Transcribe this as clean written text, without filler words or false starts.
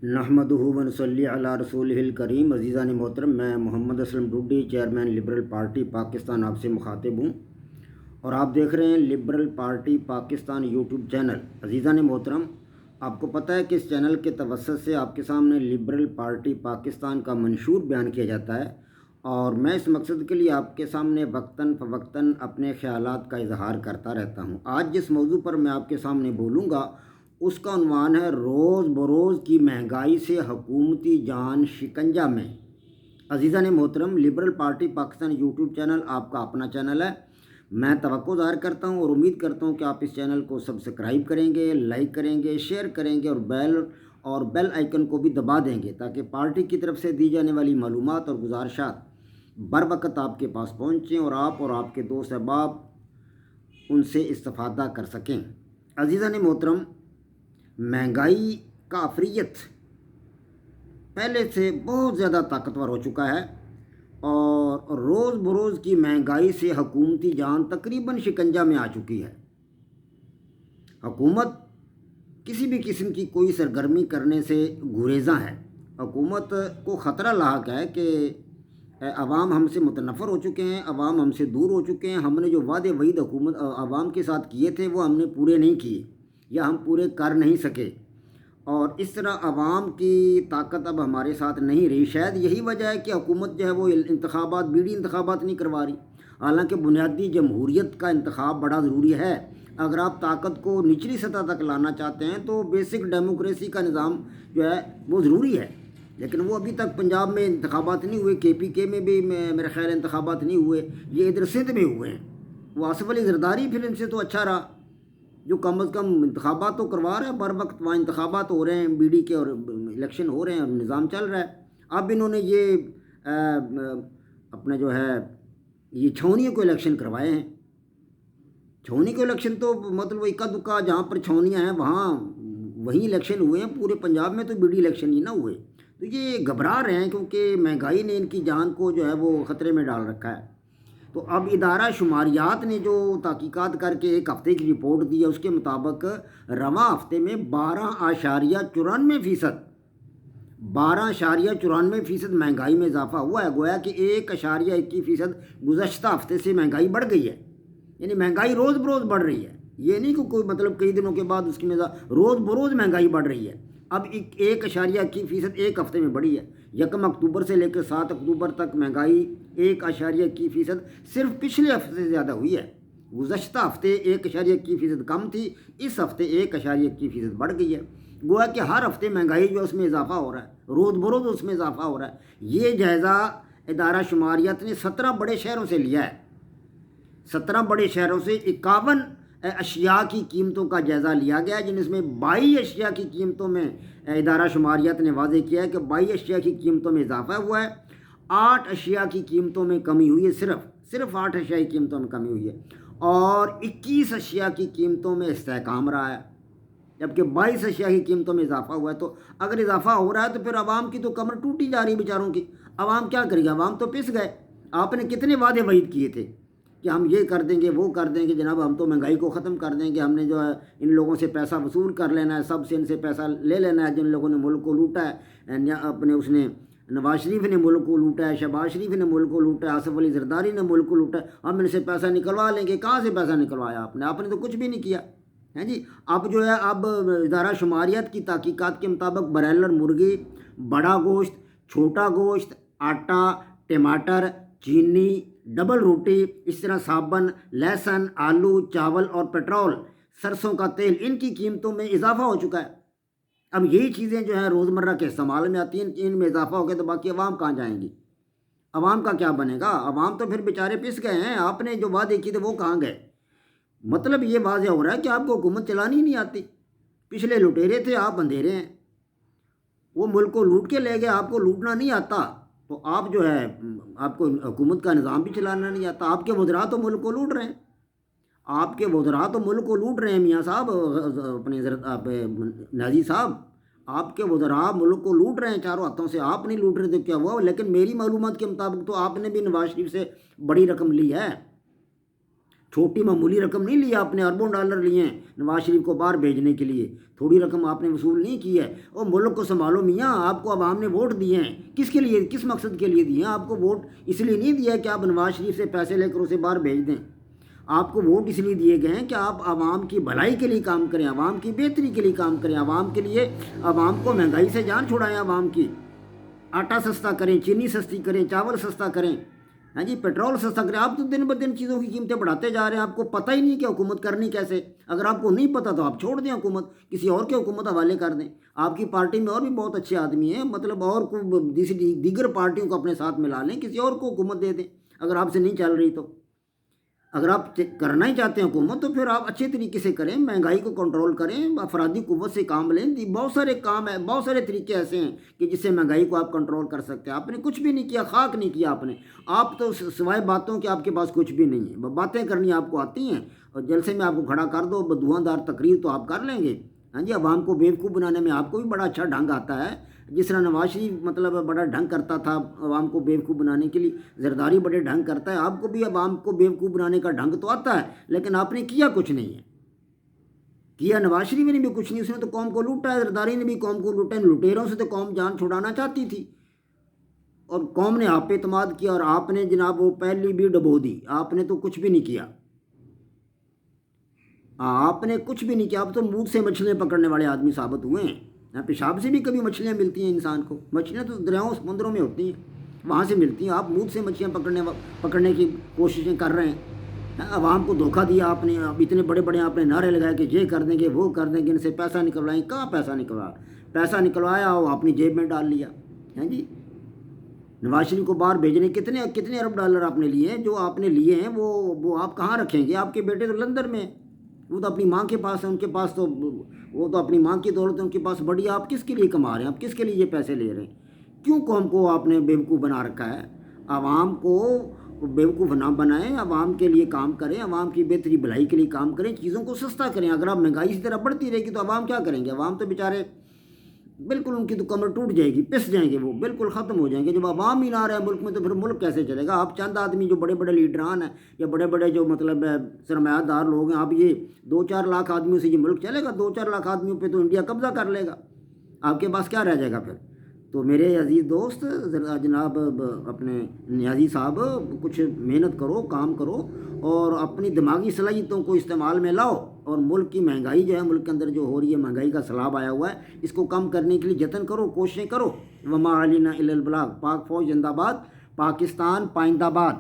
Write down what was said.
نحمدہ و نصلی علی رسولہ الکریم۔ عزیزان محترم، میں Muhammad Aslam Dodi, chairman liberal party Pakistan, آپ سے مخاطب ہوں اور آپ دیکھ رہے ہیں liberal party Pakistan YouTube channel. عزیزان محترم، آپ کو پتہ ہے کہ اس چینل کے توسط سے آپ کے سامنے لبرل پارٹی پاکستان کا منشور بیان کیا جاتا ہے، اور میں اس مقصد کے لیے آپ کے سامنے وقتاً فوقتاً اپنے خیالات کا اظہار کرتا رہتا ہوں۔ آج جس موضوع پر میں آپ کے سامنے بولوں گا اس کا عنوان ہے روز بروز کی مہنگائی سے حکومتی جان شکنجہ میں۔ عزیزان محترم، liberal party Pakistan YouTube channel آپ کا اپنا چینل ہے۔ میں توقع ظاہر کرتا ہوں اور امید کرتا ہوں کہ آپ اس چینل کو سبسکرائب کریں گے، لائک کریں گے، شیئر کریں گے اور بیل آئیکن کو بھی دبا دیں گے تاکہ پارٹی کی طرف سے دی جانے والی معلومات اور گزارشات بر وقت آپ کے پاس پہنچیں اور آپ کے دوست احباب ان سے استفادہ کر سکیں۔ عزیزان محترم، مہنگائی کا عفریت پہلے سے بہت زیادہ طاقتور ہو چکا ہے، اور روز بروز کی مہنگائی سے حکومتی جان تقریباً شکنجہ میں آ چکی ہے۔ حکومت کسی بھی قسم کی کوئی سرگرمی کرنے سے گریزاں ہے۔ حکومت کو خطرہ لاحق ہے کہ عوام ہم سے متنفر ہو چکے ہیں، عوام ہم سے دور ہو چکے ہیں، ہم نے جو وعدے وعید حکومت عوام کے ساتھ کیے تھے وہ ہم نے پورے نہیں کیے یا ہم پورے کر نہیں سکے، اور اس طرح عوام کی طاقت اب ہمارے ساتھ نہیں رہی۔ شاید یہی وجہ ہے کہ حکومت جو ہے وہ بیڑی انتخابات نہیں کروا رہی، حالانکہ بنیادی جمہوریت کا انتخاب بڑا ضروری ہے۔ اگر آپ طاقت کو نچلی سطح تک لانا چاہتے ہیں تو بیسک ڈیموکریسی کا نظام جو ہے وہ ضروری ہے، لیکن وہ ابھی تک پنجاب میں انتخابات نہیں ہوئے، KPK میں بھی میرے خیال انتخابات نہیں ہوئے، یہ ادھر سندھ میں ہوئے ہیں۔ وہ آصف علی زرداری پھر ان سے تو اچھا رہا، جو کم از کم انتخابات تو کروا رہا ہے بر وقت، وہاں انتخابات ہو رہے ہیں BD کے اور الیکشن ہو رہے ہیں اور نظام چل رہا ہے۔ اب انہوں نے یہ اپنا جو ہے یہ چھاؤنیوں کو الیکشن کروائے ہیں۔ چھاؤنی کو الیکشن تو مطلب وہ اکا دکا جہاں پر چھاؤنیاں ہیں وہیں الیکشن ہوئے ہیں، پورے پنجاب میں تو BD الیکشن ہی نہ ہوئے۔ تو یہ گھبرا رہے ہیں کیونکہ مہنگائی نے ان کی جان کو جو ہے وہ خطرے میں ڈال رکھا ہے۔ تو اب ادارہ شماریات نے جو تحقیقات کر کے ایک ہفتے کی رپورٹ دی ہے، اس کے مطابق رواں ہفتے میں 12.94% مہنگائی میں اضافہ ہوا ہے۔ گویا کہ 1.21% گزشتہ ہفتے سے مہنگائی بڑھ گئی ہے، یعنی مہنگائی روز بروز بڑھ رہی ہے۔ یہ نہیں کہ کوئی مطلب کئی دنوں کے بعد اس کی روز بروز مہنگائی بڑھ رہی ہے۔ اب 1.21% ایک ہفتے میں بڑھی ہے۔ 1 اکتوبر سے لے کر 7 اکتوبر تک مہنگائی 1.21% صرف پچھلے ہفتے سے زیادہ ہوئی ہے۔ گزشتہ ہفتے 1.21% کم تھی، اس ہفتے 1.21% بڑھ گئی ہے۔ گویا کہ ہر ہفتے مہنگائی جو اس میں اضافہ ہو رہا ہے، روز بروز اس میں اضافہ ہو رہا ہے۔ یہ جائزہ ادارہ شماریات نے 17 بڑے شہروں سے لیا ہے۔ 17 بڑے شہروں سے 51 اشیاء کی قیمتوں کا جائزہ لیا گیا ہے، جن میں 22 اشیاء کی قیمتوں میں ادارہ شماریات نے واضح کیا ہے کہ 22 اشیاء کی قیمتوں میں اضافہ ہوا ہے، 8 اشیاء کی قیمتوں میں کمی ہوئی ہے، صرف 8 اشیاء کی قیمتوں میں کمی ہوئی ہے، اور 21 اشیاء کی قیمتوں میں استحکام رہا ہے، جبکہ 22 اشیاء کی قیمتوں میں اضافہ ہوا ہے۔ تو اگر اضافہ ہو رہا ہے تو پھر عوام کی تو کمر ٹوٹی جا رہی بیچاروں کی۔ عوام کیا کرے گا؟ عوام تو پس گئے۔ آپ نے کتنے وعدے وعید کیے تھے کہ ہم یہ کر دیں گے، وہ کر دیں گے، جناب ہم تو مہنگائی کو ختم کر دیں گے، ہم نے جو ہے ان لوگوں سے پیسہ وصول کر لینا ہے، سب سے ان سے پیسہ لے لینا ہے جن لوگوں نے ملک کو لوٹا ہے۔ نواز شریف نے ملک کو لوٹا ہے، شہباز شریف نے ملک کو لوٹا ہے، آصف علی زرداری نے ملک کو لوٹا ہے، ہم ان سے پیسہ نکلوا لیں گے۔ کہاں سے پیسہ نکلوایا آپ نے تو کچھ بھی نہیں کیا ہے جی۔ اب جو ہے ادارہ شماریات کی تحقیقات کے مطابق برائلر مرغی، بڑا گوشت، چھوٹا گوشت، آٹا، ٹماٹر، چینی، ڈبل روٹی، اس طرح صابن، لہسن، آلو، چاول اور پیٹرول، سرسوں کا تیل، ان کی قیمتوں میں اضافہ ہو چکا ہے۔ اب یہی چیزیں جو ہیں روزمرہ کے استعمال میں آتی ہیں، ان میں اضافہ ہو گیا تو باقی عوام کہاں جائیں گی؟ عوام کا کیا بنے گا؟ عوام تو پھر بیچارے پس گئے ہیں۔ آپ نے جو وعدے کیے تھے وہ کہاں گئے؟ مطلب یہ واضح ہو رہا ہے کہ آپ کو حکومت چلانی نہیں آتی۔ پچھلے لٹیرے تھے، آپ اندھیرے ہیں۔ وہ ملک کو لوٹ کے لے گئے، آپ کو لوٹنا نہیں آتا، تو آپ جو ہے آپ کو حکومت کا نظام بھی چلانا نہیں آتا۔ آپ کے وزراء تو ملک کو لوٹ رہے ہیں، میاں صاحب، اپنے ناجی صاحب، آپ کے وزراء ملک کو لوٹ رہے ہیں چاروں ہاتھوں سے۔ آپ نہیں لوٹ رہے تو کیا ہوا؟ لیکن میری معلومات کے مطابق تو آپ نے بھی نواز شریف سے بڑی رقم لی ہے۔ چھوٹی معمولی رقم نہیں لی آپ نے، اربوں ڈالر لیے ہیں نواز شریف کو باہر بھیجنے کے لیے، تھوڑی رقم آپ نے وصول نہیں کی ہے۔ اور ملک کو سنبھالو میاں، آپ کو عوام نے ووٹ دیے ہیں، کس کے لیے، کس مقصد کے لیے دیے ہیں؟ آپ کو ووٹ اس لیے نہیں دیا کہ آپ نواز شریف سے پیسے لے کر اسے باہر بھیج دیں، آپ کو ووٹ اس لیے دیے گئے ہیں کہ آپ عوام کی بھلائی کے لیے کام کریں، عوام کی بہتری کے لیے کام کریں، عوام کے لیے، عوام کو مہنگائی سے جان چھڑائیں، عوام کی آٹا سستا کریں، چینی سستی کریں، چاول سستا کریں، ہاں جی، پیٹرول سستا کریں۔ آپ تو دن بہ دن چیزوں کی قیمتیں بڑھاتے جا رہے ہیں، آپ کو پتہ ہی نہیں کہ حکومت کرنی کیسے۔ اگر آپ کو نہیں پتہ تو آپ چھوڑ دیں حکومت، کسی اور کے حکومت حوالے کر دیں۔ آپ کی پارٹی میں اور بھی بہت اچھے آدمی ہیں، مطلب اور کو دیگر پارٹیوں کو اپنے ساتھ ملا لیں، کسی اور کو حکومت دے دیں اگر آپ سے نہیں چل رہی تو۔ اگر آپ کرنا ہی چاہتے ہیں حکومت تو پھر آپ اچھے طریقے سے کریں، مہنگائی کو کنٹرول کریں، افرادی قوت سے کام لیں۔ بہت سارے کام ہیں، بہت سارے طریقے ایسے ہیں کہ جس سے مہنگائی کو آپ کنٹرول کر سکتے ہیں۔ آپ نے کچھ بھی نہیں کیا، خاک نہیں کیا آپ نے، آپ تو سوائے باتوں کے آپ کے پاس کچھ بھی نہیں ہے۔ باتیں کرنی آپ کو آتی ہیں اور جلسے میں آپ کو کھڑا کر دو، دھواں دار تقریر تو آپ کر لیں گے، ہاں جی۔ عوام کو بیوقوف بنانے میں آپ کو بھی بڑا اچھا ڈھنگ آتا ہے، جس طرح نواز شریف مطلب بڑا ڈھنگ کرتا تھا عوام کو بیوقوف بنانے کے لیے، زرداری بڑے ڈھنگ کرتا ہے۔ آپ کو بھی عوام کو بیوقوف بنانے کا ڈھنگ تو آتا ہے، لیکن آپ نے کیا کچھ نہیں ہے، کیا نواز شریف نے بھی کچھ نہیں، اس نے تو قوم کو لوٹا ہے، زرداری نے بھی قوم کو لوٹا ہے، لٹیروں سے تو قوم جان چھڑانا چاہتی تھی اور قوم نے آپ پہ اعتماد کیا، اور آپ نے جناب وہ پہلی بھی ڈبو دی، آپ نے تو کچھ بھی نہیں کیا، آپ نے کچھ بھی نہیں کیا۔ آپ تو منہ سے مچھلیاں پکڑنے والے آدمی ثابت ہوئے ہیں، پیشاب سے بھی کبھی مچھلیاں ملتی ہیں انسان کو، مچھلیاں تو دریاؤں سمندروں میں ہوتی ہیں، وہاں سے ملتی ہیں، آپ منہ سے مچھلیاں پکڑنے کی کوششیں کر رہے ہیں۔ عوام کو دھوکہ دیا آپ نے، اب اتنے بڑے بڑے آپ نے نعرے لگائے کہ یہ کر دیں گے، وہ کر دیں گے، ان سے پیسہ نکلوائیں، کہاں پیسہ نکلوایا؟ پیسہ نکلوایا وہ اپنی جیب میں ڈال لیا، ہیں جی۔ نواز شریف کو باہر بھیجنے کتنے ارب ڈالر آپ نے لیے ہیں، جو آپ نے لیے ہیں وہ آپ کہاں رکھیں گے؟ آپ کے بیٹے تو لندن میں، وہ تو اپنی ماں کے پاس ہے، ان کے پاس تو وہ تو اپنی ماں کی دولت ان کے پاس بڑی ہے۔ آپ کس کے لیے کما رہے ہیں؟ آپ کس کے لیے یہ پیسے لے رہے ہیں؟ کیوں قوم کو آپ نے بیوقوف بنا رکھا ہے؟ عوام کو بیوقوف نہ بنائیں، عوام کے لیے کام کریں، عوام کی بہتری بھلائی کے لیے کام کریں، چیزوں کو سستا کریں۔ اگر آپ مہنگائی اسی طرح بڑھتی رہے گی تو عوام کیا کریں گے؟ عوام تو بیچارے بالکل، ان کی تو کمر ٹوٹ جائے گی، پس جائیں گے، وہ بالکل ختم ہو جائیں گے۔ جب عوام ہی نہ رہے ملک میں تو پھر ملک کیسے چلے گا؟ آپ چند آدمی جو بڑے بڑے لیڈران ہیں یا بڑے بڑے جو مطلب سرمایہ دار لوگ ہیں، آپ یہ 2-4 لاکھ آدمیوں سے یہ ملک چلے گا؟ 2-4 لاکھ آدمیوں پہ تو انڈیا قبضہ کر لے گا، آپ کے پاس کیا رہ جائے گا پھر؟ تو میرے عزیز دوست، جناب اپنے نیازی صاحب، کچھ محنت کرو، کام کرو اور اپنی دماغی صلاحیتوں کو استعمال میں لاؤ، اور ملک کی مہنگائی جو ہے، ملک کے اندر جو ہو رہی ہے مہنگائی کا سیلاب آیا ہوا ہے، اس کو کم کرنے کے لیے جتن کرو، کوششیں کرو۔ وما علینا الا البلاغ۔ پاک فوج زندہ باد، پاکستان پائندہ باد۔